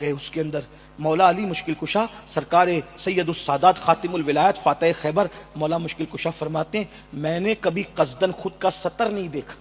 گئے اس کے اندر مولا علی مشکل کشا سرکار سید السادات خاتم الولایت فاتح خیبر مولا مشکل کشا فرماتے ہیں میں نے کبھی قصدن خود کا سطر نہیں دیکھا.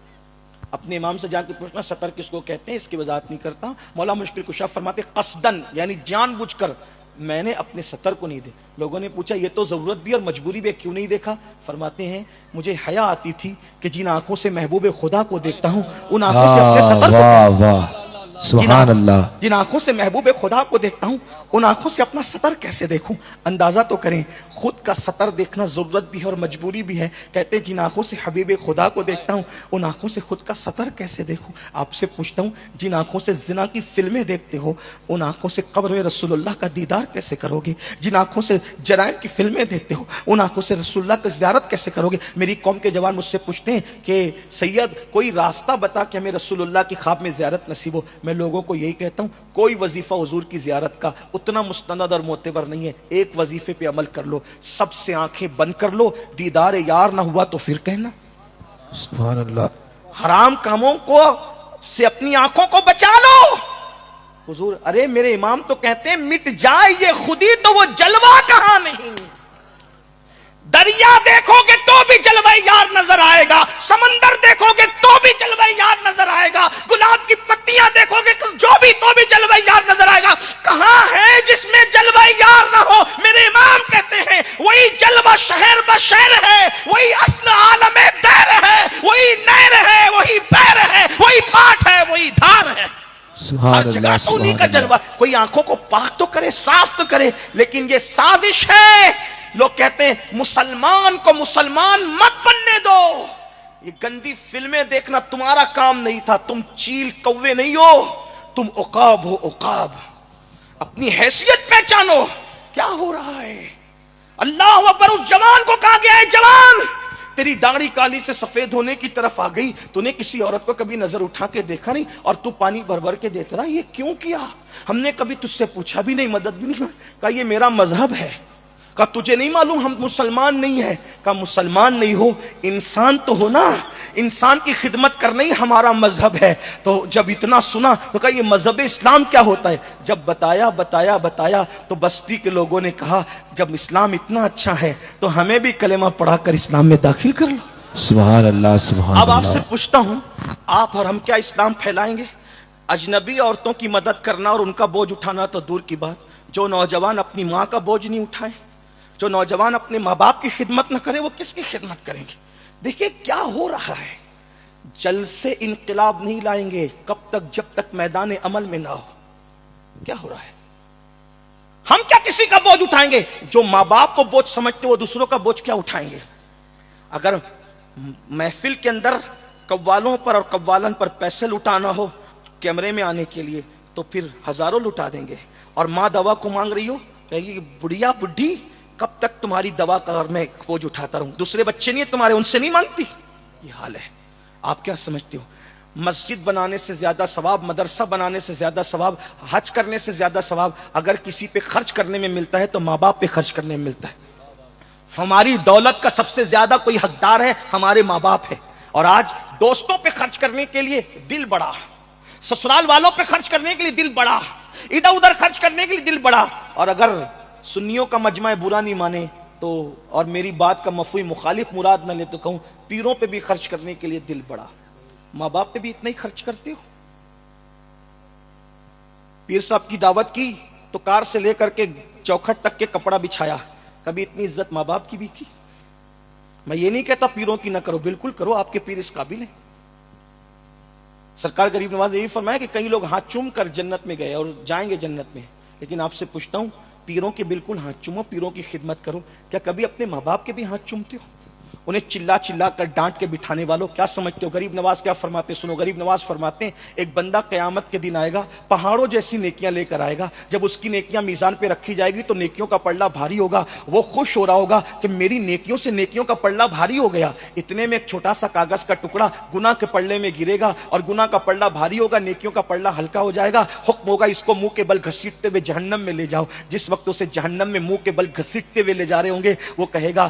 اپنے امام سے جا کے پوچھنا سطر کس کو کہتے ہیں, اس کی وضاحت نہیں کرتا. مولا مشکل کشا فرماتے قصدن یعنی جان بوجھ کر میں نے اپنے سطر کو نہیں دیکھا. لوگوں نے پوچھا یہ تو ضرورت بھی اور مجبوری بھی, کیوں نہیں دیکھا؟ فرماتے ہیں مجھے حیا آتی تھی کہ جن آنکھوں سے محبوب خدا کو دیکھتا ہوں ان آنکھوں سے اپنے سطر کو سبحان اللہ, جن آنکھوں سے محبوب خدا کو دیکھتا ہوں ان آنکھوں سے اپنا سطر کیسے دیکھوں؟ اندازہ تو کریں, خود کا سطر دیکھنا ضرورت بھی ہے اور مجبوری بھی ہے. کہتے ہیں جن آنکھوں سے حبیب خدا کو دیکھتا ہوں ان آنکھوں سے خود کا سطر کیسے دیکھوں؟ آپ سے پوچھتا ہوں جن آنکھوں سے زنا کی فلمیں دیکھتے ہو ان آنکھوں سے قبر میں رسول اللہ کا دیدار کیسے کرو گے؟ جن آنکھوں سے جرائم کی فلمیں دیکھتے ہو ان آنکھوں سے رسول اللہ کی زیارت کیسے کرو گے؟ میری قوم کے جوان مجھ سے پوچھتے ہیں کہ سید کوئی راستہ بتا کہ ہمیں رسول اللہ کی خواب میں زیارت نصیب ہو. میں لوگوں کو یہی کہتا ہوں کوئی وظیفہ حضور کی زیارت کا اتنا مستند اور معتبر نہیں ہے. ایک وظیفے پہ عمل کر لو, سب سے آنکھیں بند کر لو, دیدار یار نہ ہوا تو پھر کہنا. سبحان اللہ, حرام کاموں کو سے اپنی آنکھوں کو بچا لو. حضور ارے میرے امام تو کہتے ہیں مٹ جائے یہ خودی تو وہ جلوہ کہاں نہیں. دریا دیکھو گے تو بھی جلوہ یار نظر آئے گا, سمندر دیکھو گے تو بھی جلوہ یار نظر آئے گا, گلاب کی پتیاں دیکھو گے تو بھی جلوہ یار نظر آئے گا. کہاں ہے جس میں جلوہ یار نہ ہو؟ میرے امام کہتے ہیں وہی جلوہ شہر بشہر ہے, وہی اصل عالم دیر ہے, وہی نہر ہے, وہی بیر ہے, وہی پاٹ ہے, وہی دھار ہے. سبحان اللہ, انہی کا جلوہ. کوئی آنکھوں کو پاک تو کرے, صاف تو کرے, لیکن یہ سازش ہے. لوگ کہتے ہیں مسلمان کو مسلمان مت بننے دو. یہ گندی فلمیں دیکھنا تمہارا کام نہیں تھا. تم چیل کوے نہیں ہو, تم عقاب ہو. عقاب اپنی حیثیت پہچانو. کیا ہو رہا ہے؟ اللہ اکبر. اس جوان کو کہا گیا ہے جوان تیری داڑھی کالی سے سفید ہونے کی طرف آ گئی, تو نے کسی عورت کو کبھی نظر اٹھا کے دیکھا نہیں اور تو پانی بھر بھر کے دیتا رہا. یہ کیوں کیا؟ ہم نے کبھی تجھ سے پوچھا بھی نہیں, مدد بھی نہیں. کہا یہ میرا مذہب ہے. کہا تجھے نہیں معلوم ہم مسلمان نہیں ہیں؟ کہا مسلمان نہیں ہو انسان تو ہو نا, انسان کی خدمت کرنا ہی ہمارا مذہب ہے. تو جب اتنا سنا تو کہا یہ مذہب اسلام کیا ہوتا ہے؟ جب بتایا تو بستی کے لوگوں نے کہا جب اسلام اتنا اچھا ہے تو ہمیں بھی کلمہ پڑھا کر اسلام میں داخل کر لو. سبحان اللہ, سبحان اللہ. اب آپ سے پوچھتا ہوں آپ اور ہم کیا اسلام پھیلائیں گے؟ اجنبی عورتوں کی مدد کرنا اور ان کا بوجھ اٹھانا تو دور کی بات. جو نوجوان اپنی ماں کا بوجھ نہیں اٹھائے, جو نوجوان اپنے ماں باپ کی خدمت نہ کرے, وہ کس کی خدمت کریں گے؟ دیکھیں کیا ہو رہا ہے. جل سے انقلاب نہیں لائیں گے کب تک جب تک میدان عمل میں نہ ہو. کیا ہو رہا ہے؟ ہم کیا کسی کا بوجھ اٹھائیں گے؟ جو ماں باپ کو بوجھ سمجھتے وہ دوسروں کا بوجھ کیا اٹھائیں گے؟ اگر محفل کے اندر قوالوں پر اور قوالن پر پیسے لٹانا ہو کیمرے میں آنے کے لیے تو پھر ہزاروں لٹا دیں گے. اور ماں دوا کو مانگ رہی ہو کہے گی بڑھیا بڈھی کب تک تمہاری دوا کا میں بوجھ اٹھاتا رہوں, دوسرے بچے نہیں ہیں تمہارے ان سے نہیں مانگتی. یہ حال ہے. آپ کیا سمجھتے ہو مسجد بنانے سے زیادہ ثواب, مدرسہ بنانے سے زیادہ ثواب, حج کرنے سے زیادہ ثواب اگر کسی پہ خرچ کرنے میں ملتا ہے تو ماں باپ پہ خرچ کرنے میں ملتا ہے. ہماری دولت کا سب سے زیادہ کوئی حقدار ہے ہمارے ماں باپ ہے. اور آج دوستوں پہ خرچ کرنے کے لیے دل بڑا, سسرال والوں پہ خرچ کرنے کے لیے دل بڑا, ادھر ادھر خرچ کرنے کے لیے دل بڑا. اور اگر سنیوں کا مجمع برا نہیں مانے تو اور میری بات کا مفہوم مخالف مراد نہ لے تو کہوں پیروں پہ بھی خرچ کرنے کے لیے دل بڑا. ماں باپ پہ بھی اتنا ہی خرچ کرتے ہو؟ پیر صاحب کی دعوت کی تو کار سے لے کر کے چوکھٹ تک کے کپڑا بچھایا, کبھی اتنی عزت ماں باپ کی بھی کی؟ میں یہ نہیں کہتا پیروں کی نہ کرو, بالکل کرو, آپ کے پیر اس قابل ہیں. سرکار غریب نواز نے یہ فرمایا کہ کئی لوگ ہاتھ چوم کر جنت میں گئے اور جائیں گے جنت میں. لیکن آپ سے پوچھتا ہوں پیروں کے بالکل ہاتھ چومو, پیروں کی خدمت کرو. کیا کبھی اپنے ماں باپ کے بھی ہاتھ چومتے ہو؟ انہیں چلا چلا کر ڈانٹ کے بٹھانے والوں کیا سمجھتے ہو غریب نواز کیا فرماتے؟ سنو, غریب نواز فرماتے ہیں ایک بندہ قیامت کے دن آئے گا, پہاڑوں جیسی نیکیاں لے کر آئے گا. جب اس کی نیکیاں میزان پہ رکھی جائے گی تو نیکیوں کا پلڑا بھاری ہوگا. وہ خوش ہو رہا ہوگا کہ میری نیکیوں سے نیکیوں کا پلڑا بھاری ہو گیا. اتنے میں ایک چھوٹا سا کاغذ کا ٹکڑا گناہ کے پلڑے میں گرے گا اور گناہ کا پلڑا بھاری ہوگا, نیکیوں کا پلڑا ہلکا ہو جائے گا. حکم ہوگا اس کو منہ کے بل گھسیٹتے ہوئے جہنم میں لے جاؤ. جس وقت اسے جہنم میں منہ کے بل گھسیٹتے ہوئے لے جا رہے ہوں گے وہ کہے گا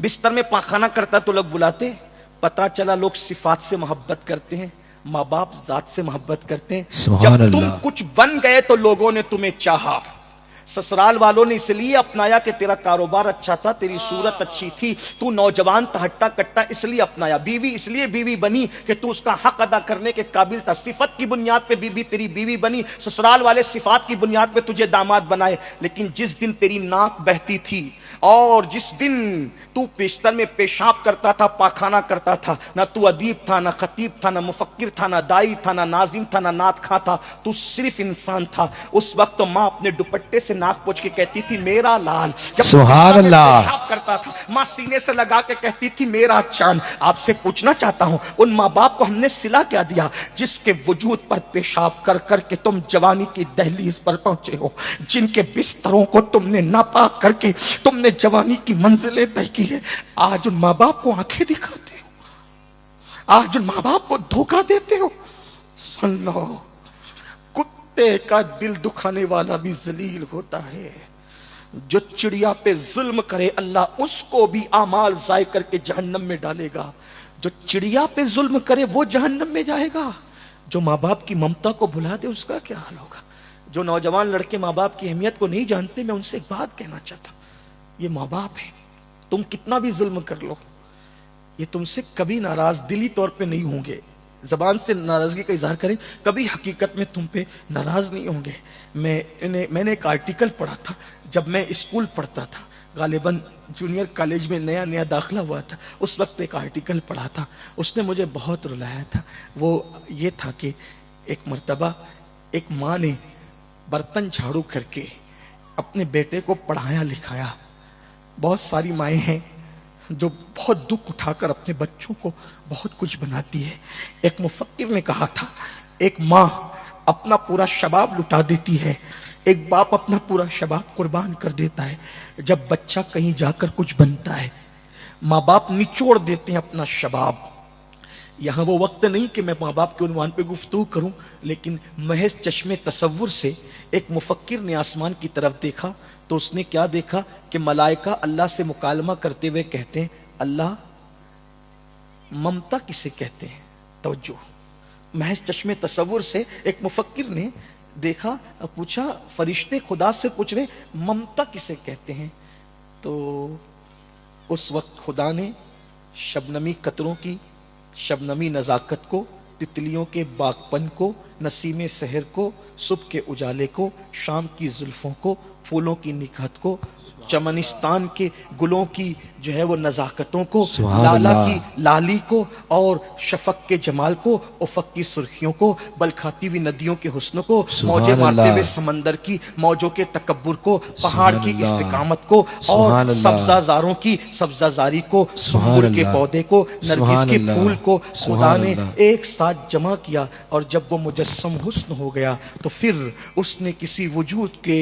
بستر میں پاخانہ کرتا تو لوگ بلاتے, پتا چلا لوگ صفات سے محبت کرتے ہیں, ماں باپ ذات سے محبت کرتے ہیں. سبحان جب تم اللہ. کچھ بن گئے تو لوگوں نے تمہیں چاہا. سسرال والوں نے اس لیے اپنایا کہ تیرا کاروبار اچھا تھا, تیری صورت اچھی تھی, تو نوجوان تھا, ہٹا کٹا, اس لیے اپنایا. بیوی اس لیے بیوی بنی کہ تو اس کا حق ادا کرنے کے قابل تھا. صفت کی بنیاد پہ بیوی تیری بیوی بنی, سسرال والے صفات کی بنیاد پہ تجھے داماد بنائے. لیکن جس دن تیری ناک بہتی تھی اور جس دن تو بستر میں پیشاب کرتا تھا, پاخانہ کرتا تھا, نہ تو ادیب تھا, نہ خطیب تھا, نہ مفکر تھا, نہ دائی تھا, نہ ناظم تھا, نہ نعت خواں تھا, تو صرف انسان تھا. اس وقت تو ماں اپنے دوپٹے سے ناک پوچھ کے کہتی تھی میرا لال. جب سبحان بستر میں اللہ. پیشاب کرتا تھا, ماں سینے سے لگا کے کہتی تھی میرا چاند. آپ سے پوچھنا چاہتا ہوں, ان ماں باپ کو ہم نے صلہ کیا دیا جس کے وجود پر پیشاب کر کر کے تم جوانی کی دہلیز پر پہنچے ہو, جن کے بستروں کو تم نے ناپاک کر کے تم نے جوانی کی منزلیں طے کی ہے. آج ان ماں باپ کو آنکھیں دکھاتے ہو, آج ان ماں باپ کو دھوکہ دیتے ہو. سن لو, کتے کا دل دکھانے والا بھی ذلیل ہوتا ہے. جو چڑیا پہ ظلم کرے اللہ اس کو بھی اعمال ضائع کر کے جہنم میں ڈالے گا. جو چڑیا پہ ظلم کرے وہ جہنم میں جائے گا. جو ماں باپ کی ممتا کو بھلا دے اس کا کیا حال ہوگا. جو نوجوان لڑکے ماں باپ کی اہمیت کو نہیں جانتے, میں ان سے ایک بات کہنا چاہتا ہوں, یہ ماں باپ ہے. تم کتنا بھی ظلم کر لو, یہ تم سے کبھی ناراض دلی طور پہ نہیں ہوں گے. زبان سے ناراضگی کا اظہار کریں, کبھی حقیقت میں تم پہ ناراض نہیں ہوں گے. میں نے ایک آرٹیکل پڑھا تھا جب میں اسکول پڑھتا تھا, غالباً جونیئر کالج میں نیا داخلہ ہوا تھا. اس وقت ایک آرٹیکل پڑھا تھا, اس نے مجھے بہت رلایا تھا. وہ یہ تھا کہ ایک مرتبہ ایک ماں نے برتن جھاڑو کر کے اپنے بیٹے کو پڑھایا لکھایا. بہت ساری مائیں ہیں جو بہت دکھ اٹھا کر اپنے بچوں کو بہت کچھ بناتی ہے. ایک مفکر نے کہا تھا, ایک ماں اپنا پورا شباب لٹا دیتی ہے, ایک باپ اپنا پورا شباب قربان کر دیتا ہے جب بچہ کہیں جا کر کچھ بنتا ہے. ماں باپ نچوڑ دیتے ہیں اپنا شباب. یہاں وہ وقت نہیں کہ میں ماں باپ کے عنوان پہ گفتگو کروں, لیکن محض چشم تصور سے ایک مفکر نے آسمان کی طرف دیکھا تو اس نے کیا دیکھا کہ ملائکہ اللہ سے مکالمہ کرتے ہوئے کہتے ہیں, اللہ ممتا کسے کہتے ہیں. توجہ, محض چشم تصور سے ایک مفکر نے دیکھا, پوچھا, فرشتے خدا سے پوچھ رہے ممتا کسے کہتے ہیں. تو اس وقت خدا نے شبنمی قطروں کی شبنمی نزاکت کو, تتلیوں کے باغپن کو, نسیم سحر کو, صبح کے اجالے کو, شام کی زلفوں کو, پھولوں کی نکہت کو, چمنستان کے گلوں کی جو ہے وہ نزاکتوں کو, لالا کی لالی کو, اور شفق کے جمال کو, افق کی سرخیوں کو, بلکھاتی ہوئی ندیوں کے حسن کو, موجیں مارتے ہوئے سمندر کی موجوں کے تکبر کو, پہاڑ کی استقامت کو, اور سبزہ زاروں کی سبزہ زاری کو, سنبل کے پودے کو, نرگس کے پھول کو خدا نے ایک ساتھ جمع کیا. اور جب وہ مجسم حسن ہو گیا تو پھر اس نے کسی وجود کے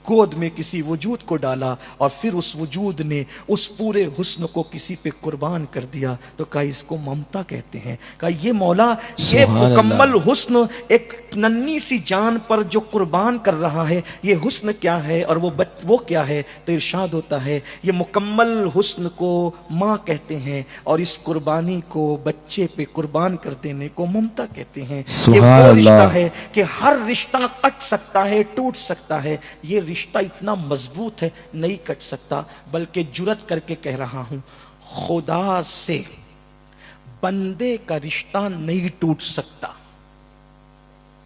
گود میں کسی وجود کو ڈالا, اور پھر اس وجود نے اس پورے حسن کو کسی پہ قربان کر دیا. تو کہا اس کو ممتا کہتے ہیں. کہا یہ مولا, یہ مکمل حسن ایک ننھی سی جان پر جو قربان کر رہا ہے, یہ حسن کیا ہے اور وہ کیا ہے. تو ارشاد ہوتا ہے یہ مکمل حسن کو ماں کہتے ہیں, اور اس قربانی کو بچے پہ قربان کر دینے کو ممتا کہتے ہیں. یہ وہ رشتہ ہے کہ ہر رشتہ کٹ سکتا ہے, ٹوٹ سکتا ہے. یہ رشتہ اتنا مضبوط ہے نہیں کٹ سکتا. بلکہ جرات کر کے کہہ رہا ہوں, خدا سے بندے کا رشتہ نہیں ٹوٹ سکتا.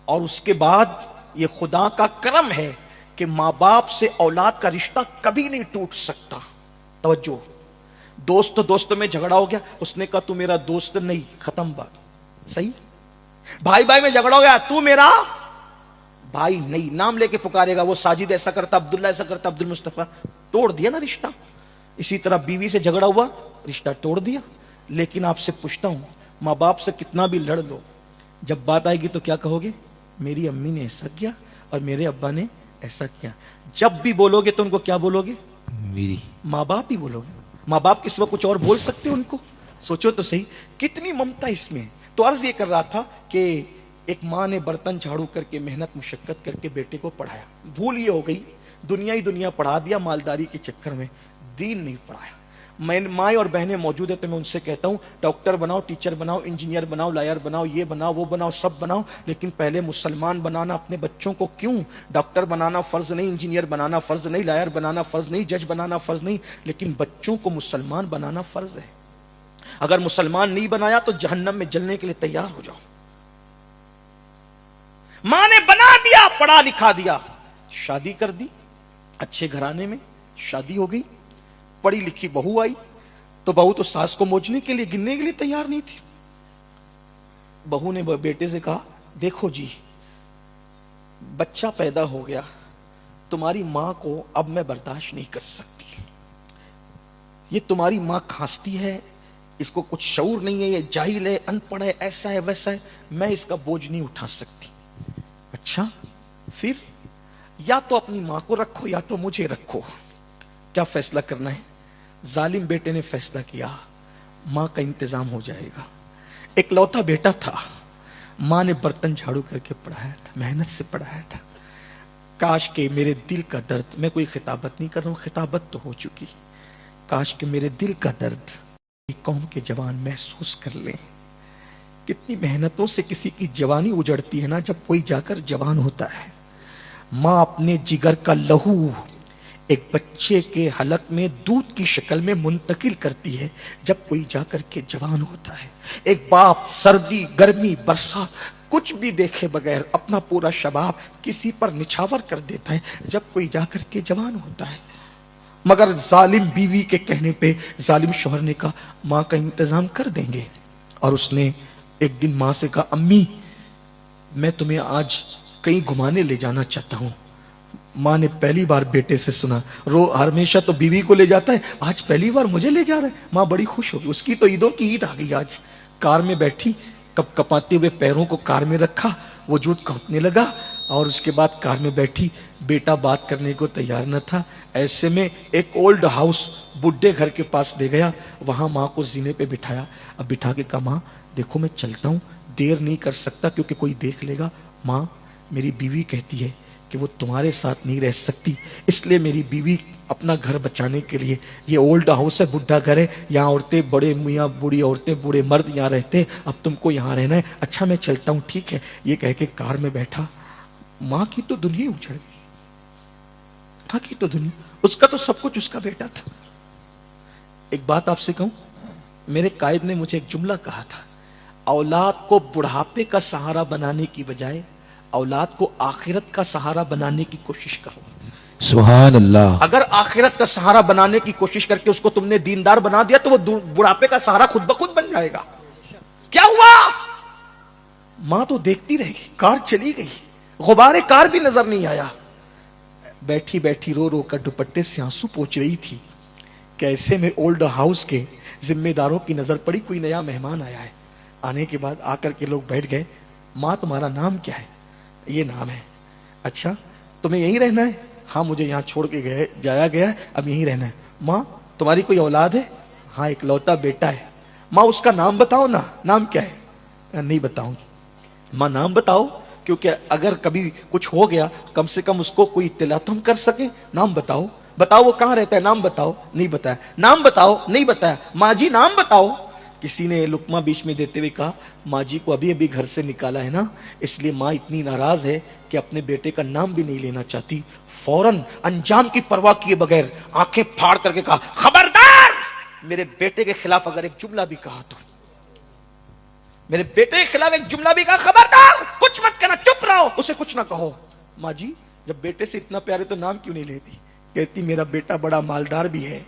اور اس کے بعد یہ خدا کا کرم ہے کہ ماں باپ سے اولاد کا رشتہ کبھی نہیں ٹوٹ سکتا. توجہ, دوست میں جھگڑا ہو گیا, اس نے کہا تو میرا دوست نہیں, ختم بات. صحیح. بھائی میں جھگڑا ہو گیا, تو میرا بھائی نہیں, نام لے کے پکارے گا, وہ ساجد ایسا کرتا, عبداللہ ایسا کرتا, عبد المصطفیٰ, توڑ دیا نا رشتہ. اسی طرح بیوی سے جھگڑا ہوا, رشتہ توڑ دیا. لیکن آپ سے پوچھتا ہوں, ماں باپ سے کتنا بھی لڑ لو, جب بات آئے گی تو کیا کہو گے؟ میری امی نے ایسا کیا اور میرے ابا نے ایسا کیا. جب بھی بولو گے تو ان کو کیا بولو گے؟ میری ماں باپ ہی بولو گے. ماں باپ کس وقت کچھ اور بول سکتے ان کو؟ سوچو تو صحیح, کتنی ممتا اس میں. تو عرض یہ کر رہا تھا کہ ایک ماں نے برتن جھاڑو کر کے محنت مشقت کر کے بیٹے کو پڑھایا. بھول یہ ہو گئی, دنیا ہی دنیا پڑھا دیا مالداری کے چکر میں, دین نہیں پڑھایا. میں مائیں اور بہنیں موجود ہیں تو میں ان سے کہتا ہوں ڈاکٹر بناؤ, ٹیچر بناؤ, انجینئر بناؤ, لائر بناؤ, یہ بناؤ, وہ بناؤ, سب بناؤ, لیکن پہلے مسلمان بنانا اپنے بچوں کو. کیوں؟ ڈاکٹر بنانا فرض نہیں, انجینئر بنانا فرض نہیں, لائر بنانا فرض نہیں, جج بنانا فرض نہیں, لیکن بچوں کو مسلمان بنانا فرض ہے. اگر مسلمان نہیں بنایا تو جہنم میں جلنے کے لیے تیار ہو جاؤ. ماں نے بنا دیا, پڑھا لکھا دیا, شادی کر دی, اچھے گھرانے میں شادی ہو گئی, پڑھی لکھی بہو آئی تو بہو تو ساس کو موچنے کے لیے, گننے کے لیے تیار نہیں تھی. بہو نے بیٹے سے کہا دیکھو جی بچہ پیدا ہو گیا, تمہاری ماں کو اب میں برداشت نہیں کر سکتی, یہ تمہاری ماں کھانستی ہے, اس کو کچھ شعور نہیں ہے, یہ جاہل ہے, ان پڑھ ہے, ایسا ہے ویسا ہے, میں اس کا بوجھ نہیں اٹھا سکتی. اچھا پھر یا تو اپنی ماں کو رکھو یا تو مجھے رکھو, کیا فیصلہ کرنا ہے؟ ظالم بیٹے نے فیصلہ کیا ماں کا انتظام ہو جائے گا. ایک لوتا بیٹا تھا, ماں نے برتن جھاڑو کر کے پڑھایا تھا, محنت سے پڑھایا تھا. کاش کہ میرے دل کا درد, میں کوئی خطابت نہیں کر رہا ہوں, خطابت تو ہو چکی, کاش کہ میرے دل کا درد قوم کے جوان محسوس کر لیں. کتنی محنتوں سے کسی کی جوانی اجڑتی ہے نا, جب کوئی جا کر جوان ہوتا ہے. ماں اپنے جگر کا لہو ایک بچے کے حلق میں دودھ کی شکل میں منتقل کرتی ہے جب کوئی جا کر کے جوان ہوتا ہے. ایک باپ سردی گرمی برسات کچھ بھی دیکھے بغیر اپنا پورا شباب کسی پر نچھاور کر دیتا ہے جب کوئی جا کر کے جوان ہوتا ہے. مگر ظالم بیوی کے کہنے پہ ظالم شوہر نے کہا ماں کا انتظام کر دیں گے, اور اس نے ایک دن ماں سے کہا امی میں تمہیں آج کہیں گھمانے لے جانا چاہتا ہوں. ماں نے پہلی بار بیٹے سے سنا, ہمیشہ تو بیوی کو لے جاتا ہے, آج پہلی بار مجھے لے جا رہا ہے. ماں بڑی خوش ہوگی, اس کی تو عیدوں کی عید آ گئی. آج کار میں بیٹھی, کپ کپاتے ہوئے پیروں کو کار میں رکھا, وجود کانپنے لگا, اور اس کے بعد کار میں بیٹھی. بیٹا بات کرنے کو تیار نہ تھا, ایسے میں ایک اولڈ ہاؤس بڈھے گھر کے پاس لے گیا, وہاں ماں کو زینے پہ بٹھایا. اب بٹھا کے کہا ماں دیکھو میں چلتا ہوں, دیر نہیں کر سکتا کیونکہ کوئی دیکھ لے گا. ماں میری بیوی کہتی ہے کہ وہ تمہارے ساتھ نہیں رہ سکتی, اس لیے میری بیوی اپنا گھر بچانے کے لیے, یہ اولڈ ہاؤس ہے, بڈھا گھر ہے, یہاں عورتیں بڑے میاں بوڑھی عورتیں بوڑھے مرد یہاں رہتے ہیں, اب تم کو یہاں رہنا ہے. اچھا میں چلتا ہوں, ٹھیک ہے. یہ کہہ کے کار میں بیٹھا. ماں کی تو دنیا اجڑ گئی, ماں کی تو دنیا, اس کا تو سب کچھ اس کا بیٹا تھا. ایک بات آپ سے کہوں, میرے قائد نے مجھے ایک جملہ کہا تھا, اولاد کو بڑھاپے کا سہارا بنانے کی بجائے اولاد کو آخرت کا سہارا بنانے کی کوشش کرو. سبحان اللہ. اگر آخرت کا سہارا بنانے کی کوشش کر کے اس کو تم نے دیندار بنا دیا تو وہ بڑھاپے کا سہارا خود بخود بن جائے گا. کیا ہوا؟ ماں تو دیکھتی رہ گئی, کار چلی گئی, غبار کار بھی نظر نہیں آیا. بیٹھی بیٹھی رو رو کر دوپٹے سے آنسو پوچھ رہی تھی. کیسے میں اولڈ ہاؤس کے ذمہ داروں کی نظر پڑی, کوئی نیا مہمان آیا ہے. آنے کے بعد آ کر کے لوگ بیٹھ گئے. ماں تمہارا نام کیا ہے؟ یہ نام ہے. اچھا تمہیں یہیں رہنا ہے؟ ہاں مجھے یہاں چھوڑ کے جایا گیا ہے, اب یہیں رہنا ہے. ماں تمہاری کوئی اولاد ہے؟ ہاں ایک لوتا بیٹا ہے. ماں اس کا نام بتاؤ نا, نام کیا ہے؟ نہیں بتاؤں گی. ماں نام بتاؤ, کیونکہ اگر کبھی کچھ ہو گیا کم سے کم اس کو کوئی اطلاع تو ہم کر سکیں. نام بتاؤ. بتاؤ وہ کہاں رہتا ہے, نام بتاؤ. نہیں بتایا. نام بتاؤ. نہیں بتایا. ماں جی نام بتاؤ. کسی نے لقمہ بیچ میں دیتے ہوئے کہا ماں جی کو ابھی ابھی گھر سے نکالا ہے نا, اس لیے ماں اتنی ناراض ہے کہ اپنے بیٹے کا نام بھی نہیں لینا چاہتی. فوراً انجام کی پرواہ کیے بغیر آنکھیں پھاڑ کر کے کہا خبردار, میرے بیٹے کے خلاف اگر ایک جملہ بھی کہا تو, میرے بیٹے کے خلاف ایک جملہ بھی کہا خبردار, کچھ مت کہنا, چپ رہو, اسے کچھ نہ کہو. ماں جی جب بیٹے سے اتنا پیار ہے تو نام کیوں نہیں لیتی؟ کہتی میرا بیٹا بڑا مالدار بھی ہے,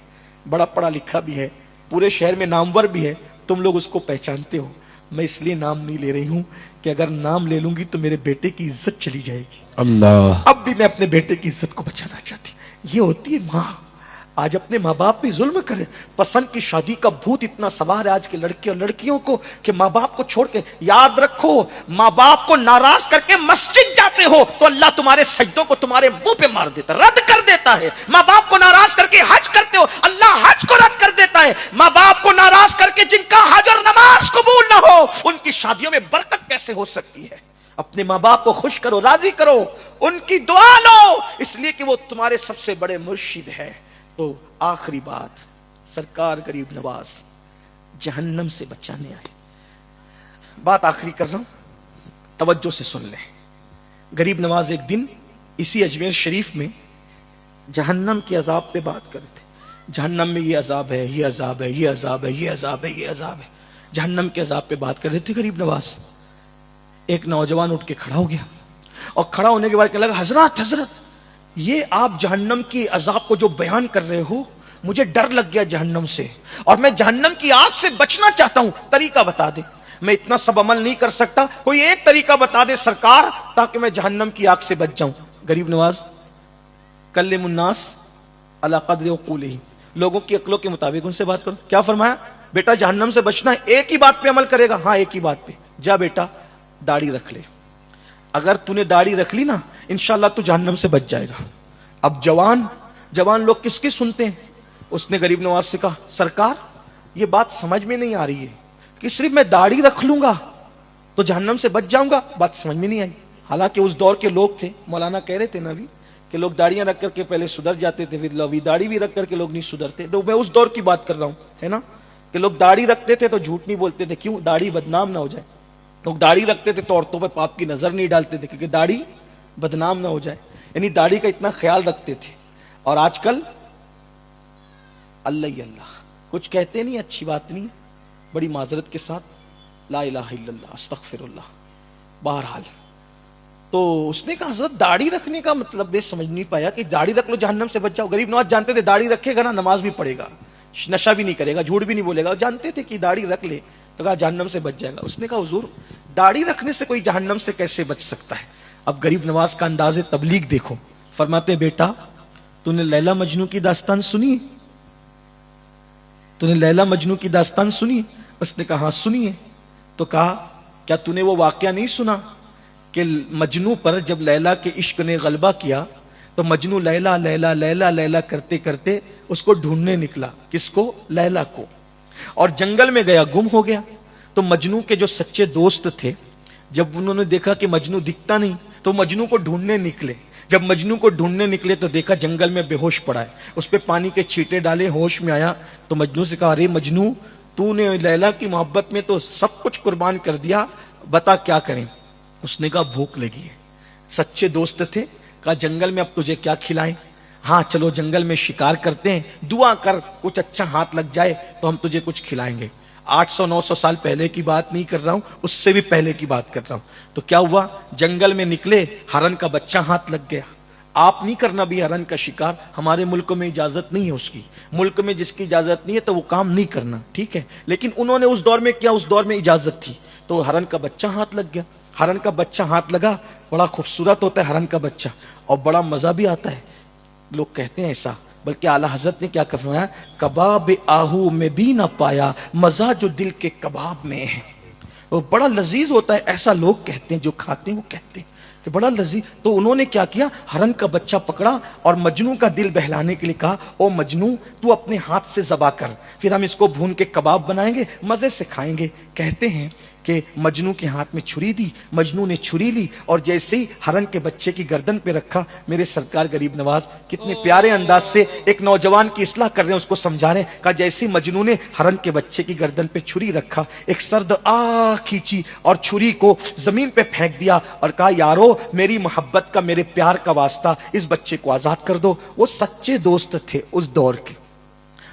بڑا پڑھا لکھا بھی ہے, پورے شہر میں نامور بھی ہے, تم لوگ اس کو پہچانتے ہو. میں اس لیے نام نہیں لے رہی ہوں کہ اگر نام لے لوں گی تو میرے بیٹے کی عزت چلی جائے گی. اللہ. اب بھی میں اپنے بیٹے کی عزت کو بچانا چاہتی. یہ ہوتی ہے ماں. آج اپنے ماں باپ پہ ظلم کرے. پسند کی شادی کا بھوت اتنا سوار ہے آج کے لڑکے اور لڑکیوں کو کہ ماں باپ کو چھوڑ کے, یاد رکھو ماں باپ کو ناراض کر کے مسجد جاتے ہو تو اللہ تمہارے سجدوں کو تمہارے منہ پہ مار دیتا, رد کر دیتا ہے. ماں باپ کو ناراض کر کے حج کرتے ہو, اللہ حج کو رد کر دیتا ہے. ماں باپ کو ناراض کر کے جن کا حج اور نماز قبول نہ ہو ان کی شادیوں میں برکت کیسے ہو سکتی ہے؟ اپنے ماں باپ کو خوش کرو, راضی کرو, ان کی دعا لو, اس لیے کہ وہ تمہارے سب سے بڑے مرشد ہے. تو آخری بات, سرکار غریب نواز جہنم سے بچانے آئے. بات آخری کر رہا ہوں، توجہ سے سن لیں. غریب نواز ایک دن اسی اجمیر شریف میں جہنم کے عذاب پہ بات کرتے. جہنم میں یہ عذاب ہے، یہ عذاب ہے، یہ عذاب ہے، یہ عذاب ہے، یہ عذاب ہے. جہنم کے عذاب پہ بات کر رہے تھے غریب نواز. ایک نوجوان اٹھ کے کھڑا ہو گیا اور کھڑا ہونے کے بعد کہنے لگا حضرت یہ آپ جہنم کی عذاب کو جو بیان کر رہے ہو مجھے ڈر لگ گیا جہنم سے، اور میں جہنم کی آگ سے بچنا چاہتا ہوں، طریقہ بتا دے. میں اتنا سب عمل نہیں کر سکتا، کوئی ایک طریقہ بتا دے سرکار تاکہ میں جہنم کی آگ سے بچ جاؤں. غریب نواز کلم الناس علی قدر عقولہم، لوگوں کی عقلوں کے مطابق ان سے بات کرو. کیا فرمایا؟ بیٹا جہنم سے بچنا ہے، ایک ہی بات پہ عمل کرے گا. ہاں ایک ہی بات پہ. جا بیٹا داڑھی رکھ لے، اگر تو نے داڑھی رکھ لی نا انشاءاللہ تو جہنم سے بچ جائے گا. اب جوان لوگ کس کی سنتے ہیں؟ اس نے غریب نواز سے کہا سرکار یہ بات سمجھ میں نہیں آ رہی ہے کہ صرف میں داڑھی رکھ لوں گا تو جہنم سے بچ جاؤں گا. بات سمجھ میں نہیں آئی. حالانکہ اس دور کے لوگ تھے، مولانا کہہ رہے تھے نا بھی کہ لوگ داڑیاں رکھ کر کے پہلے سدھر جاتے تھے، پھر ابھی داڑھی بھی رکھ کر کے لوگ نہیں سدھرتے. تو میں اس دور کی بات کر رہا ہوں، ہے نا، کہ لوگ داڑھی رکھتے تھے تو جھوٹ نہیں بولتے تھے. کیوں؟ داڑھی بدنام نہ ہو جائے. لوگ داڑھی رکھتے تھے تو عورتوں پہ پاپ کی نظر نہیں ڈالتے تھے کیونکہ داڑھی بدنام نہ ہو جائے. یعنی داڑھی کا اتنا خیال رکھتے تھے. اور آج کل اللہ ہی اللہ، کچھ کہتے نہیں، اچھی بات نہیں، بڑی معذرت کے ساتھ لا الہ الا اللہ استغفر اللہ. بہرحال تو اس نے کہا حضرت داڑھی رکھنے کا مطلب میں سمجھ نہیں پایا کہ داڑھی رکھ لو جہنم سے بچ جاؤ. غریب نواز جانتے تھے داڑھی رکھے گا نا نماز بھی پڑھے گا، نشہ بھی نہیں کرے گا، جھوٹ بھی نہیں بولے گا. جانتے تھے کہ داڑھی رکھ لے تو کہا جہنم سے بچ جائے گا. اس نے کہا حضور داڑھی رکھنے سے کوئی جہنم سے کیسے بچ سکتا ہے؟ اب غریب نواز کا انداز تبلیغ دیکھو. فرماتے بیٹا تو نے لیلا مجنو کی داستان سنی؟ تو نے لیلا مجنو کی داستان سنی؟ اس نے کہا ہاں سنی ہے. تو کہا کیا تو نے وہ واقعہ نہیں سنا کہ مجنو پر جب لیلا کے عشق نے غلبہ کیا تو مجنو لیلا لیلا لیلا لیلا کرتے کرتے اس کو ڈھونڈنے نکلا. کس کو؟ لیلا کو. اور جنگل میں گیا، گم ہو گیا. تو مجنو کے جو سچے دوست تھے جب انہوں نے دیکھا کہ مجنو دکھتا نہیں تو مجنو کو ڈھونڈنے نکلے. جب مجنو کو ڈھونڈنے نکلے تو دیکھا جنگل میں بے ہوش پڑا ہے. اس پہ پانی کے چھینٹے ڈالے، ہوش میں آیا تو مجنو سے کہا ارے مجنو تو نے لیلا کی محبت میں تو سب کچھ قربان کر دیا، بتا کیا کریں؟ اس نے کہا بھوک لگی ہے. سچے دوست تھے. کہا جنگل میں اب تجھے کیا کھلائیں؟ ہاں چلو جنگل میں شکار کرتے ہیں، دعا کر کچھ اچھا ہاتھ لگ جائے تو ہم تجھے کچھ کھلائیں گے. 800-900 سال پہلے کی بات نہیں کر رہا ہوں، اس سے بھی پہلے کی بات کر رہا ہوں. تو کیا ہوا؟ جنگل میں نکلے، ہرن کا بچہ ہاتھ لگ گیا. آپ نہیں کرنا بھی ہرن کا شکار، ہمارے ملک میں اجازت نہیں ہے اس کی. ملک میں جس کی اجازت نہیں ہے تو وہ کام نہیں کرنا، ٹھیک ہے. لیکن انہوں نے اس دور میں کیا، اس دور میں اجازت تھی. تو ہرن کا بچہ ہاتھ لگ گیا. ہرن کا بچہ ہاتھ لگا، بڑا خوبصورت ہوتا ہے ہرن کا بچہ اور بڑا مزہ بھی آتا ہے. لوگ کہتے ہیں ایسا، بلکہ اعلیٰ حضرت نے کیا فرمایا، کباب آہو میں بھی نہ پایا مزہ جو دل کے کباب میں ہے. وہ بڑا لذیذ ہوتا ہے، ایسا لوگ کہتے ہیں، جو کھاتے ہیں وہ کہتے ہیں کہ بڑا لذیذ. تو انہوں نے کیا کیا، ہرن کا بچہ پکڑا اور مجنو کا دل بہلانے کے لیے کہا او مجنو تو اپنے ہاتھ سے ذبح کر، پھر ہم اس کو بھون کے کباب بنائیں گے، مزے سے کھائیں گے. کہتے ہیں کہ مجنو کے ہاتھ میں چھری دی، مجنو نے چھری لی اور جیسے ہی ہرن کے بچے کی گردن پہ رکھا، میرے سرکار غریب نواز کتنے پیارے انداز سے ایک نوجوان کی اصلاح کر رہے ہیں، اس کو سمجھا رہے ہیں. کہا جیسے ہی مجنو نے ہرن کے بچے کی گردن پہ چھری رکھا، ایک سرد آہ کھینچی اور چھری کو زمین پہ پھینک دیا اور کہا یارو میری محبت کا، میرے پیار کا واسطہ، اس بچے کو آزاد کر دو. وہ سچے دوست تھے اس دور کے.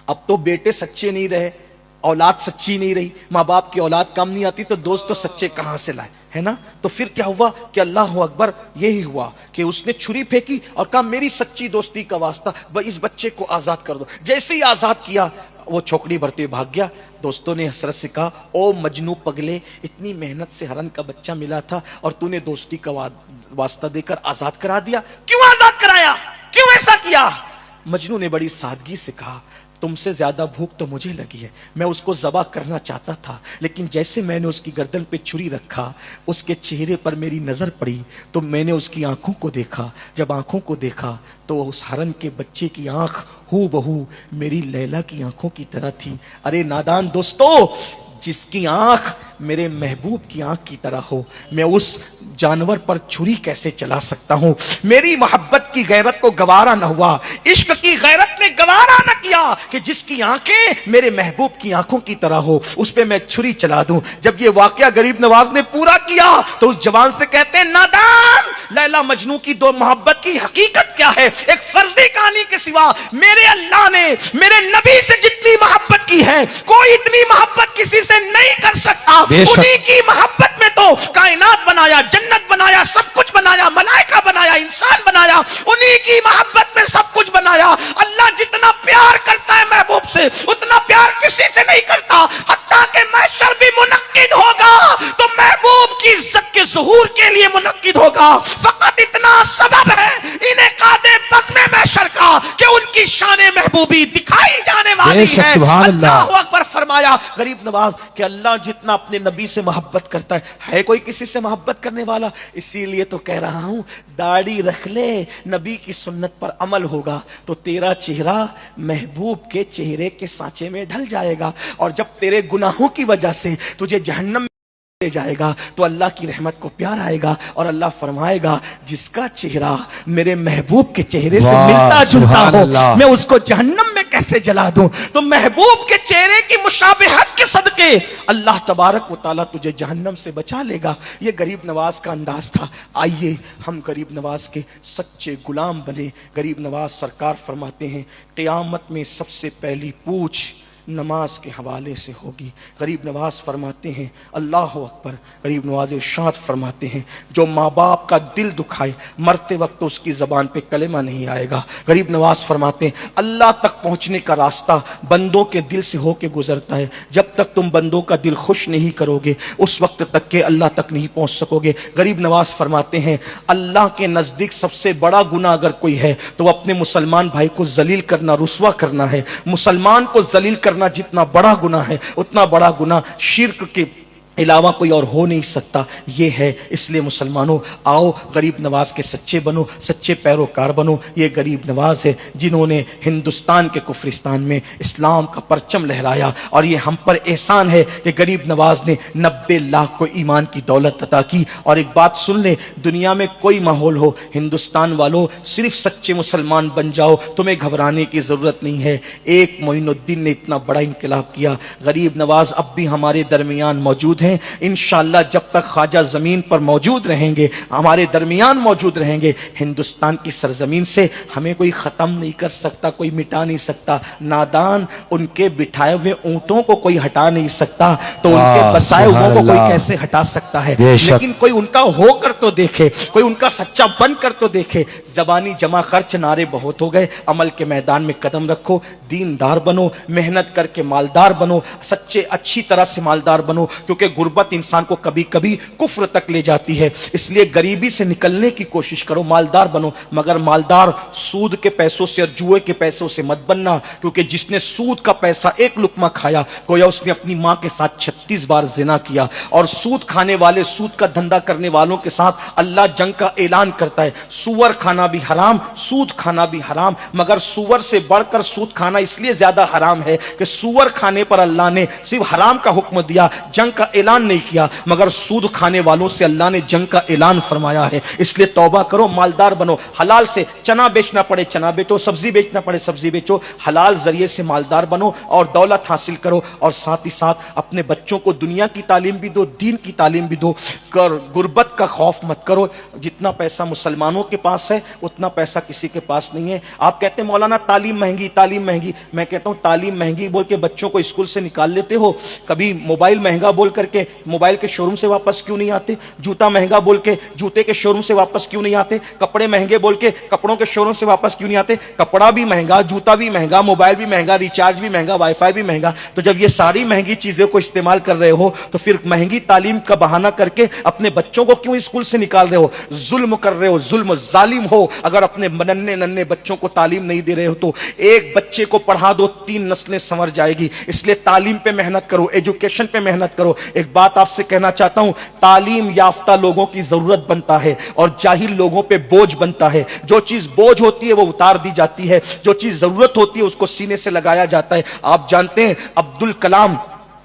اب تو بیٹے سچے نہیں رہے، اولاد سچی نہیں رہی، ماں باپ کی اولاد کام نہیں آتی تو دوست تو سچے کہاں سے لائے، ہے نا. تو پھر کیا ہوا کہ اللہ اکبر، یہی ہوا کہ اس نے چھری پھینکی اور کہا میری سچی دوستی کا واسطہ اس بچے کو آزاد کر دو. جیسے ہی آزاد کیا وہ چھوکڑی بھرتے ہوئے بھاگ گیا. دوستوں نے حسرت سے کہا او مجنو پگلے، اتنی محنت سے ہرن کا بچہ ملا تھا اور تو نے دوستی کا واسطہ دے کر آزاد کرا دیا. کیوں آزاد کرایا؟ کیوں ایسا کیا؟ مجنو نے بڑی سادگی سے کہا تم سے زیادہ بھوک تو مجھے لگی ہے، میں اس کو ذبح کرنا چاہتا تھا، لیکن جیسے میں نے اس کی گردن پہ چھری رکھا، اس کے چہرے پر میری نظر پڑی تو میں نے اس کی آنکھوں کو دیکھا. جب آنکھوں کو دیکھا تو اس ہرن کے بچے کی آنکھ ہو بہو میری لیلا کی آنکھوں کی طرح تھی. ارے نادان دوستو، جس کی آنکھ میرے محبوب کی آنکھ کی طرح ہو، میں اس جانور پر چھری کیسے چلا سکتا ہوں؟ میری محبت کی غیرت کو گوارا نہ ہوا، عشق کی غیرت نے گوارا گوارا نہ کیا کہ جس کی آنکھیں میرے محبوب کی آنکھوں کی طرح ہو اس پہ میں چھری چلا دوں. جب یہ واقعہ غریب نواز نے پورا کیا تو اس جوان سے کہتے ہیں نادان لیلا مجنو کی دو محبت کی حقیقت کیا ہے؟ ایک فرضی کہانی کے سوا میرے اللہ نے میرے نبی سے جتنی محبت کی ہے کوئی اتنی محبت کسی سے نہیں کر سکتا. انہی کی محبت میں تو کائنات بنایا, جنت بنایا, سب کچھ بنایا, ملائکہ بنایا, انسان بنایا, انہی کی محبت میں سب کچھ بنایا. اللہ جتنا پیار کرتا ہے محبوب سے اتنا پیار کسی سے نہیں کرتا. حتیٰ کہ محشر بھی منعقد ہوگا تو محبوب کی عزت کے ظہور کے لیے منعقد ہوگا. فقط اتنا سبب ہے انعقاد بزم محشر کا کہ ان کی شان محبوبی دکھائی جانے والی ہے. سبحان اللہ اکبر فرمایا غریب نواز کہ اللہ جتنا اپنے نبی سے محبت کرتا ہے کوئی کسی سے محبت کرنے والا؟ اسی لیے تو کہہ رہا ہوں داڑھی رکھ لے, نبی کی سنت پر عمل ہوگا تو تیرا چہرہ محبوب کے چہرے کے سانچے میں ڈھل جائے گا. اور جب تیرے گناہوں کی وجہ سے تجھے جہنم لے جائے گا تو اللہ کی رحمت کو پیار آئے گا اور اللہ فرمائے گا جس کا چہرہ میرے محبوب کے چہرے سے ملتا جلتا ہو میں اس کو جہنم میں کیسے جلا دوں. تو محبوب کے چہرے کی مشابہت کے صدقے اللہ تبارک و تعالیٰ تجھے جہنم سے بچا لے گا. یہ غریب نواز کا انداز تھا. آئیے ہم غریب نواز کے سچے غلام بنے. غریب نواز سرکار فرماتے ہیں قیامت میں سب سے پہلی پوچھ نماز کے حوالے سے ہوگی. غریب نواز فرماتے ہیں اللہ اکبر. غریب نواز ارشاد فرماتے ہیں جو ماں باپ کا دل دکھائے مرتے وقت اس کی زبان پہ کلمہ نہیں آئے گا. غریب نواز فرماتے ہیں اللہ تک پہنچنے کا راستہ بندوں کے دل سے ہو کے گزرتا ہے. جب تک تم بندوں کا دل خوش نہیں کرو گے اس وقت تک کہ اللہ تک نہیں پہنچ سکو گے. غریب نواز فرماتے ہیں اللہ کے نزدیک سب سے بڑا گناہ اگر کوئی ہے تو وہ اپنے مسلمان بھائی کو ذلیل کرنا, رسوا کرنا ہے. مسلمان کو ذلیل کرنا جتنا بڑا گناہ ہے اتنا بڑا گناہ شرک کے علاوہ کوئی اور ہو نہیں سکتا. یہ ہے اس لیے مسلمانوں آؤ غریب نواز کے سچے بنو, سچے پیروکار بنو. یہ غریب نواز ہے جنہوں نے ہندوستان کے کفرستان میں اسلام کا پرچم لہرایا اور یہ ہم پر احسان ہے کہ غریب نواز نے 90 لاکھ کو ایمان کی دولت عطا کی. اور ایک بات سن لیں, دنیا میں کوئی ماحول ہو ہندوستان والوں صرف سچے مسلمان بن جاؤ, تمہیں گھبرانے کی ضرورت نہیں ہے. ایک معین الدین نے اتنا بڑا انقلاب کیا. غریب نواز اب بھی ہمارے درمیان موجود ہیں. انشاءاللہ جب تک خواجہ زمین پر موجود رہیں گے ہمارے درمیان موجود رہیں گے ہندوستان کی سرزمین سے ہمیں کوئی ختم نہیں کر سکتا, کوئی مٹا نہیں سکتا. نادان ان کے بٹھائے ہوئے اونٹوں کو کوئی ہٹا نہیں سکتا تو ان کے بسائے ہوئے کو کوئی کیسے ہٹا سکتا ہے. لیکن کوئی ان کا ہو کر تو دیکھے, کوئی ان کا سچا بن کر تو دیکھے. زبانی جمع خرچ نعرے بہت ہو گئے, عمل کے میدان میں قدم رکھو, دیندار بنو, محنت کر کے مالدار بنو, سچے اچھی طرح سے مالدار بنو. کیونکہ غربت انسان کو کبھی کبھی کفر تک لے جاتی ہے. اس لیے غریبی سے نکلنے کی کوشش کرو, مالدار بنو, مگر مالدار سود کے پیسوں سے اور جوئے کے پیسوں سے مت بننا. کیونکہ جس نے سود کا پیسہ ایک لقمہ کھایا گویا اس نے اپنی ماں کے ساتھ 36 بار زنا کیا. اور سود کھانے والے, سود کا دھندا کرنے والوں کے ساتھ اللہ جنگ کا اعلان کرتا ہے. سور کھانا بھی حرام, سود کھانا بھی حرام, مگر سور سے بڑھ کر سود کھانا اس لیے زیادہ حرام ہے کہ سور کھانے پر اللہ نے صرف حرام کا حکم دیا, جنگ کا اعلان نہیں کیا. مگر سود کھانے والوں سے اللہ نے جنگ کا اعلان فرمایا ہے. اس لیے توبہ کرو, مالدار بنو. حلال سے چنا بیچنا پڑے چنا بیچو, سبزی بیچنا پڑے سبزی بیچو. حلال ذریعے سے مالدار بنو اور دولت حاصل کرو. اور ساتھ ہی ساتھ اپنے بچوں کو دنیا کی تعلیم بھی دو, دین کی تعلیم بھی دو. غربت کا خوف مت کرو. جتنا پیسہ مسلمانوں کے پاس ہے اتنا پیسہ کسی کے پاس نہیں ہے. آپ کہتے ہیں مولانا تعلیم مہنگی, تعلیم مہنگی. میں کہتا ہوں تعلیم مہنگی بول کے بچوں کو اسکول سے نکال لیتے ہو, کبھی موبائل مہنگا بول کر کے موبائل کے شو روم سے واپس کیوں نہیں آتے؟ جوتا مہنگا بول کے جوتے کے شو روم سے واپس کیوں نہیں آتے؟ کپڑے مہنگے بول کے کپڑوں کے شو روم سے واپس کیوں نہیں آتے؟ کپڑا بھی مہنگا, جوتا بھی مہنگا, موبائل بھی مہنگا, ریچارج بھی مہنگا, وائی فائی بھی مہنگا. تو جب یہ ساری مہنگی چیزوں کو استعمال کر رہے ہو تو پھر مہنگی تعلیم کا بہانہ کر کے اپنے بچوں کو کیوں اسکول سے نکال رہے ہو؟ ظلم کر رہے ہو, ظلم, ظالم ہو. اگر اپنے ننھے بچوں کو تعلیم نہیں دے رہے ہو تو ایک بچے کو پڑھا دو 3 نسلیں سنور جائے گی. اس لیے تعلیم پہ محنت کرو, ایجوکیشن پہ محنت کرو. ایک بات آپ سے کہنا چاہتا ہوں, تعلیم یافتہ لوگوں کی ضرورت بنتا ہے اور جاہل لوگوں پہ بوجھ بنتا ہے. جو چیز بوجھ ہوتی ہے وہ اتار دی جاتی ہے, جو چیز ضرورت ہوتی ہے اس کو سینے سے لگایا جاتا ہے. آپ جانتے ہیں عبد الکلام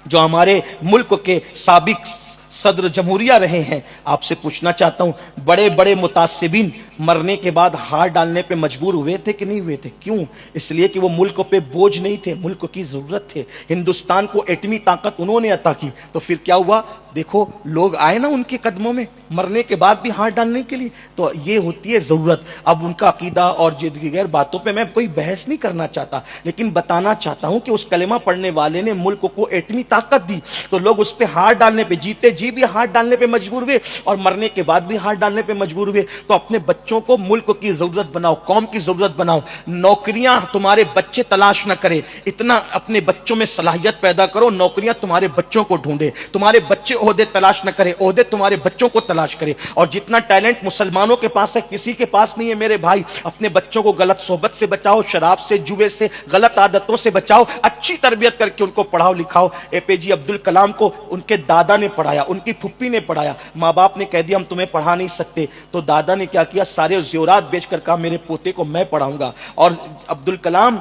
جو ہمارے ملک کے سابق صدر جمہوریہ رہے ہیں، آپ سے پوچھنا چاہتا ہوں بڑے بڑے متعصبین مرنے کے بعد ہار ڈالنے پہ مجبور ہوئے تھے کہ نہیں ہوئے تھے؟ کیوں؟ اس لیے کہ وہ ملک پہ بوجھ نہیں تھے، ملک کی ضرورت تھے، ہندوستان کو ایٹمی طاقت انہوں نے عطا کی، تو پھر کیا ہوا؟ دیکھو لوگ آئے نا ان کے قدموں میں مرنے کے بعد بھی ہار ڈالنے کے لیے، تو یہ ہوتی ہے ضرورت۔ اب ان کا عقیدہ اور دیگر باتوں پہ میں کوئی بحث نہیں کرنا چاہتا، لیکن بتانا چاہتا ہوں کہ اس کلمہ پڑھنے والے نے ملک کو ایٹمی طاقت دی، تو لوگ اس پہ ہار ڈالنے پہ، جیتے جی بھی ہار ڈالنے پہ مجبور ہوئے اور مرنے کے بعد بھی ہار ڈالنے پہ مجبور ہوئے۔ تو اپنے بچوں کو ملک کی ضرورت بناؤ، قوم کی ضرورت بناؤ، نوکریاں تمہارے بچے تلاش نہ کرے، اتنا اپنے بچوں میں صلاحیت پیدا کرو، نوکریاں تمہارے بچوں کو ڈھونڈے، تمہارے بچے عہدے تلاش نہ کرے، عہدے تمہارے بچوں کو تلاش کرے۔ اور جتنا ٹیلنٹ مسلمانوں کے پاس ہے کسی کے پاس نہیں ہے میرے بھائی، اپنے بچوں کو غلط صحبت سے بچاؤ، شراب سے، جوے سے، غلط عادتوں سے بچاؤ، اچھی تربیت کر کے ان کو پڑھاؤ لکھاؤ۔ اے پی جے عبد الکلام کو ان کے دادا نے پڑھایا، ان کی پھپھی نے پڑھایا، ماں باپ نے کہہ دیا ہم تمہیں پڑھا نہیں سکتے، تو دادا نے کیا کیا؟ سارے زیورات بیچ کر کہا میرے پوتے کو میں پڑھاؤں گا۔ اور عبد الکلام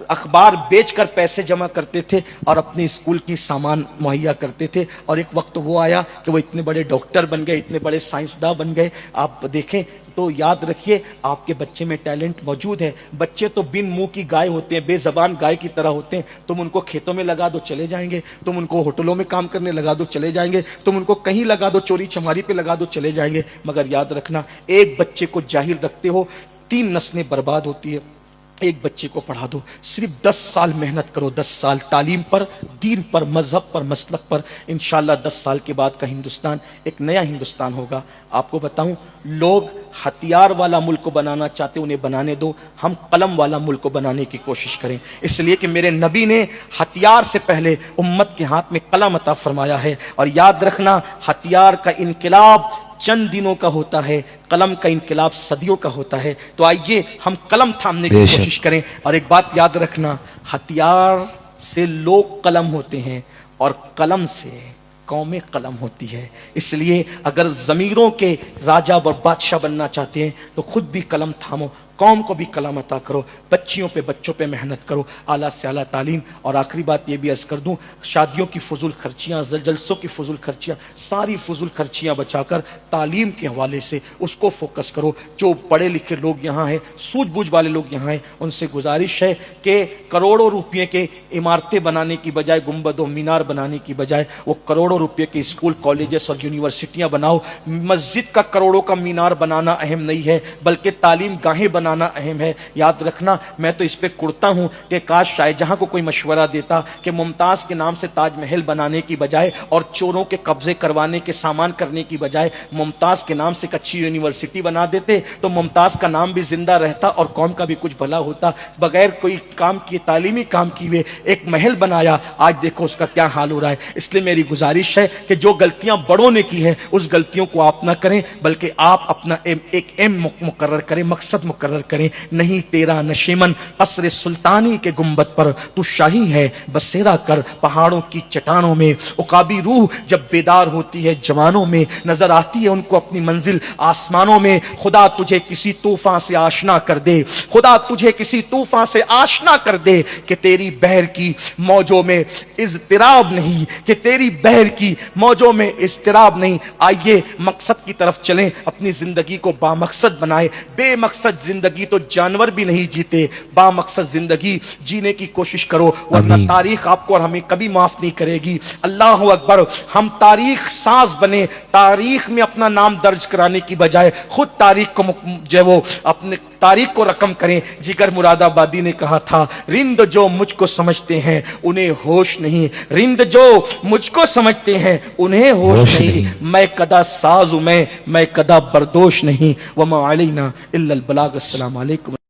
اخبار بیچ کر پیسے جمع کرتے تھے اور اپنے اسکول کی سامان مہیا کرتے تھے، اور ایک وقت وہ آیا کہ وہ اتنے بڑے ڈاکٹر بن گئے، اتنے بڑے سائنسداں بن گئے۔ آپ دیکھیں تو یاد رکھیے آپ کے بچے میں ٹیلنٹ موجود ہے۔ بچے تو بن منہ کی گائے ہوتے ہیں، بے زبان گائے کی طرح ہوتے ہیں، تم ان کو کھیتوں میں لگا دو چلے جائیں گے، تم ان کو ہوٹلوں میں کام کرنے لگا دو چلے جائیں گے، تم ان کو کہیں لگا دو، چوری چماری پہ لگا دو چلے جائیں گے، مگر یاد رکھنا ایک بچے کو جاہل رکھتے ہو 3 نسلیں برباد ہوتی ہے۔ ایک بچے کو پڑھا دو، صرف 10 سال محنت کرو، 10 سال تعلیم پر، دین پر، مذہب پر، مسلک پر، انشاءاللہ 10 سال کے بعد کا ہندوستان ایک نیا ہندوستان ہوگا۔ آپ کو بتاؤں لوگ ہتھیار والا ملک بنانا چاہتے، انہیں بنانے دو، ہم قلم والا ملک بنانے کی کوشش کریں، اس لیے کہ میرے نبی نے ہتھیار سے پہلے امت کے ہاتھ میں قلم عطا فرمایا ہے۔ اور یاد رکھنا ہتھیار کا انقلاب چند دنوں کا ہوتا ہے، قلم کا انقلاب صدیوں کا ہوتا ہے۔ تو آئیے ہم قلم تھامنے کی کوشش کریں۔ اور ایک بات یاد رکھنا، ہتھیار سے لوگ قلم ہوتے ہیں اور قلم سے قومیں قلم ہوتی ہے، اس لیے اگر ضمیروں کے راجہ اور بادشاہ بننا چاہتے ہیں تو خود بھی قلم تھامو، قوم کو بھی قلم عطا کرو، بچیوں پہ بچوں پہ محنت کرو، اعلیٰ سے اعلیٰ تعلیم۔ اور آخری بات یہ بھی عرض کر دوں، شادیوں کی فضول خرچیاں، جلسوں کی فضول خرچیاں، ساری فضول خرچیاں بچا کر تعلیم کے حوالے سے اس کو فوکس کرو۔ جو پڑھے لکھے لوگ یہاں ہیں، سوجھ بوجھ والے لوگ یہاں ہیں، ان سے گزارش ہے کہ کروڑوں روپے کے عمارتیں بنانے کی بجائے، گنبد و مینار بنانے کی بجائے، وہ کروڑوں روپے کے اسکول، کالجز اور یونیورسٹیاں بناؤ۔ مسجد کا کروڑوں کا مینار بنانا اہم نہیں ہے، بلکہ تعلیم گاہیں بنانا اہم ہے۔ یاد رکھنا میں تو اس پہ کڑتا ہوں کہ کاش شاہ جہاں کو کوئی مشورہ دیتا کہ ممتاز کے نام سے تاج محل بنانے کی بجائے اور چوروں کے قبضے کروانے کے سامان کرنے کی بجائے ممتاز کے نام سے ایک اچھی یونیورسٹی بنا دیتے تو ممتاز کا نام بھی زندہ رہتا اور قوم کا بھی کچھ بھلا ہوتا۔ بغیر کوئی کام کیے، تعلیمی کام کیے ایک محل بنایا، آج دیکھو اس کا کیا حال ہو رہا ہے۔ اس لیے میری گزارش ہے کہ جو غلطیاں بڑوں نے کی ہیں اس غلطیوں کو آپ نہ کریں، بلکہ آپ اپنا ایک ایم مقرر کریں، مقصد مقرر کریں۔ نہیں تیرا نشیمن قصر سلطانی کے گنبد پر، تو شاہی ہے بسیرا کر پہاڑوں کی چٹانوں میں۔ عقابی روح جب بیدار ہوتی ہے جوانوں میں، نظر آتی ہے ان کو اپنی منزل آسمانوں میں۔ خدا تجھے کسی طوفان سے آشنا کر دے، خدا تجھے کسی طوفان سے آشنا کر دے کہ تیری بحر کی موجوں میں اضطراب نہیں، کہ تیری بحر کی موجوں میں اضطراب نہیں۔ آئیے مقصد کی طرف چلیں، اپنی زندگی کو بامقصد بنائیں۔ بے مقصد زندگی تو جانور بھی نہیں جیتے، با مقصد زندگی جینے کی کوشش کرو، ورنہ تاریخ آپ کو اور ہمیں کبھی معاف نہیں کرے گی۔ اللہ اکبر، ہم تاریخ ساز بنے، تاریخ میں اپنا نام درج کرانے کی بجائے خود تاریخ کو جو وہ اپنے تاریخ کو رقم کریں۔ جگر مراد آبادی نے کہا تھا، رند جو مجھ کو سمجھتے ہیں انہیں ہوش نہیں، رند جو مجھ کو سمجھتے ہیں انہیں ہوش نہیں، میں کدا ساز ہوں، میں کدا بردوش نہیں، وما علینا الا البلاغ۔ السلام علیکم۔